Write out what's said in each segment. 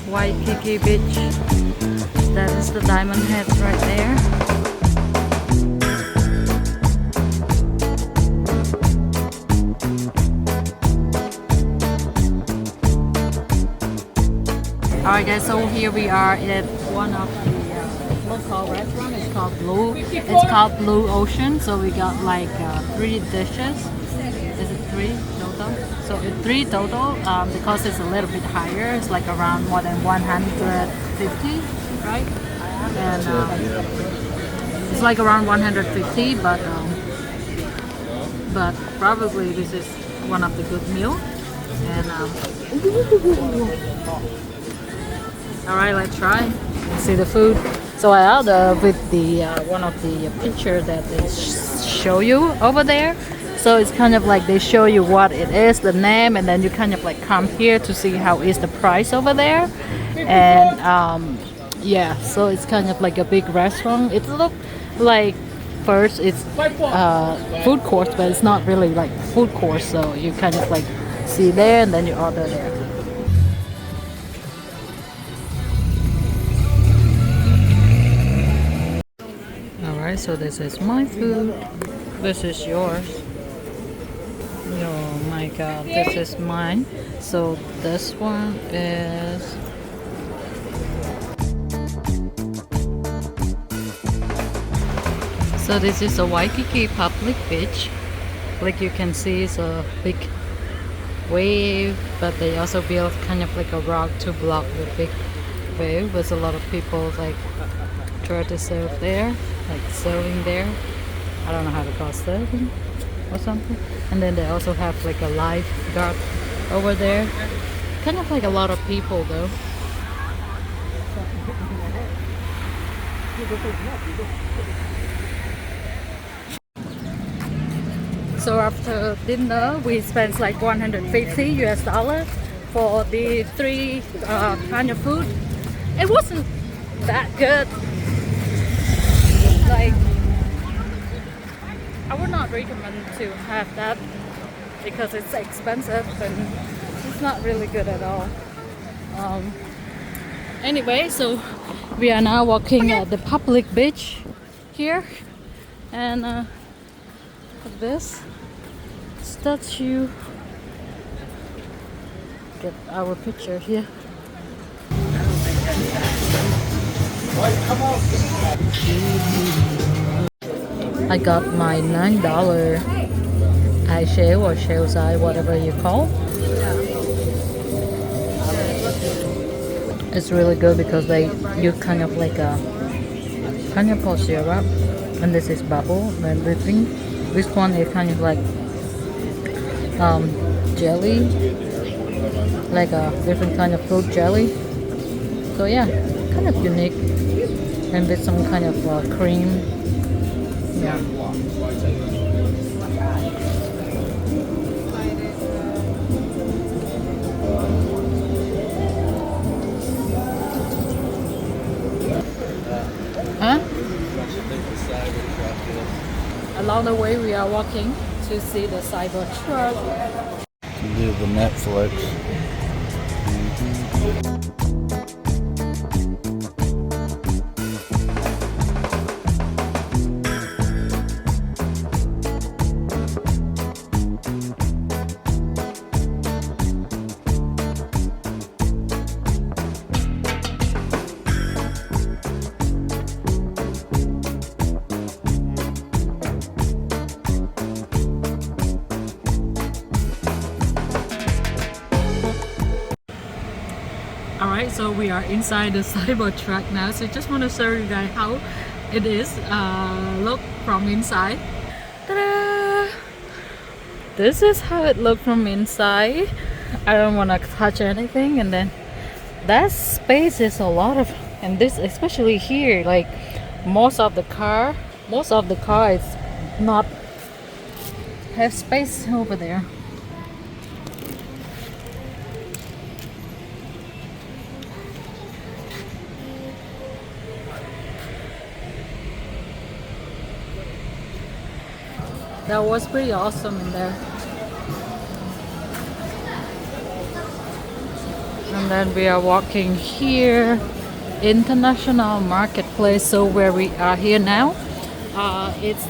Waikiki Beach. That is the diamond head right there. Alright guys, so here we are at one of the local restaurants. It's called Blue Ocean. So we got like 3 dishes. Is it 3 total? So it's 3 total. Because it's a little bit higher. It's like around more than 150, right? And it's like around 150, but probably this is one of the good meal. And alright, let's try. See the food. So I ordered with the one of the picture that they show you over there. So it's kind of like they show you what it is, the name, and then you kind of like come here to see how is the price over there. And yeah, so it's kind of like a big restaurant. It looks like first it's food course, but it's not really like food course. So you kind of like see there, and then you order there. Alright, so this is my food. This is yours. Oh my god, this is mine. So this one is... So this is a Waikiki public beach. Like you can see, it's a big wave, but they also built kind of like a rock to block the big wave. There's a lot of people like try to surf there, like sailing there. I don't know how to call surfing or something. And then they also have like a lifeguard over there. Kind of like a lot of people though. So after dinner, we spent like 150 US dollars for the 3 kind of food. It wasn't that good. Like, I would not recommend to have that because it's expensive and it's not really good at all. Anyway, so we are now walking at the public beach here, and look at this statue. Get our picture here. I got my $9 eye shell or shell's eye, whatever you call. It's really good because they use kind of like a pineapple syrup, and this is bubble and whipping. This one is kind of like jelly, like a different kind of fruit jelly. So yeah, kind of unique, and with some kind of cream. Yeah. Huh? Along the way, we are walking to see the Cybertruck. To do the Netflix. Alright, so we are inside the Cybertruck now, so I just want to show you guys how it is look from inside. Ta-da! This is how it looks from inside. I don't want to touch anything, and then that space is a lot of, and this especially here, like most of the car is not have space over there. That was pretty awesome in there. And then we are walking here, International Marketplace. So where we are here now, it's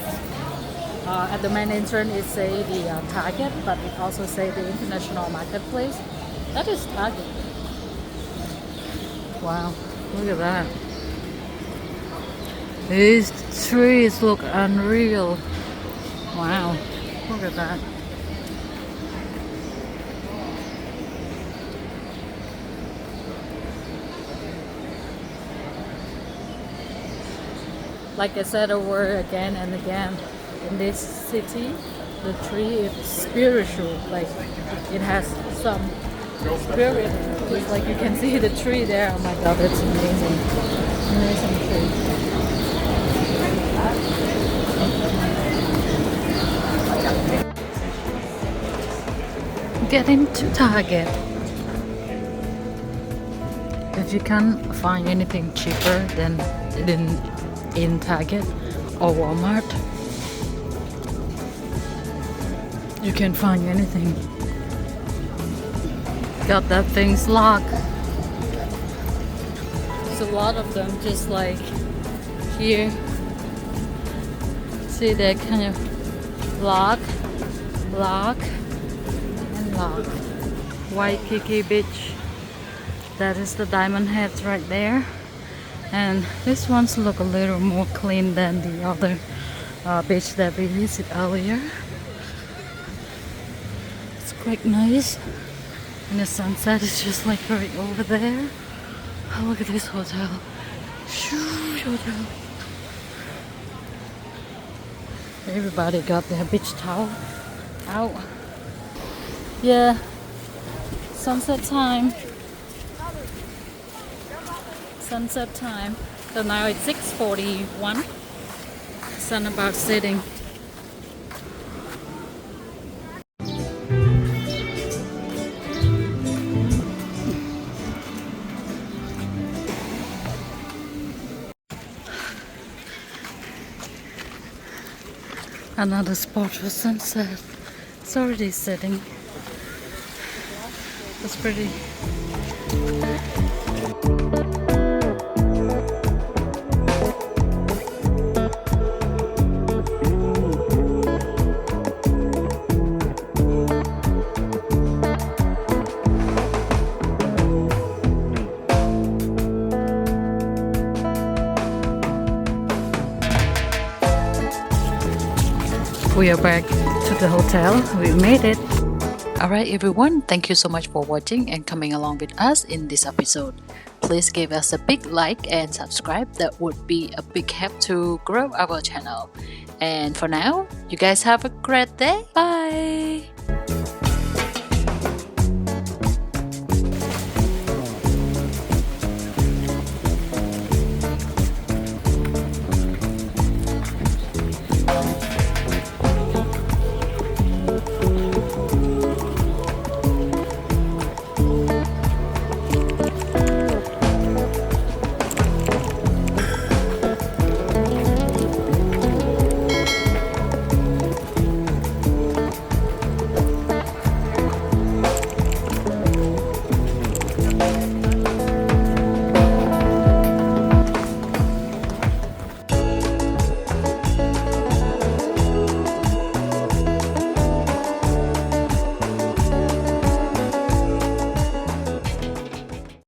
at the main entrance. It say the Target, but it also say the International Marketplace. That is Target. Wow, look at that. These trees look unreal. Wow, look at that. Like I said over again and again, in this city, the tree is spiritual. Like it has some spirit. It's like you can see the tree there. Oh my god, that's amazing. Amazing tree. Getting to Target. If you can't find anything cheaper than in Target or Walmart, you can find anything. Got that thing's locked. There's a lot of them just like here. See, they're kind of lock, and lock. Waikiki Beach. That is the diamond heads right there. And these ones look a little more clean than the other beach that we visited earlier. It's quite nice. And the sunset is just like right over there. Oh, look at this hotel. Huge hotel. Everybody got their beach towel out. Yeah, sunset time. Sunset time. So now it's 6:41. Sun about setting. Another spot for sunset. It's already setting. It's pretty. We are back to the hotel. We made it. Alright everyone, thank you so much for watching and coming along with us in this episode. Please give us a big like and subscribe. That would be a big help to grow our channel. And for now, you guys have a great day. Bye!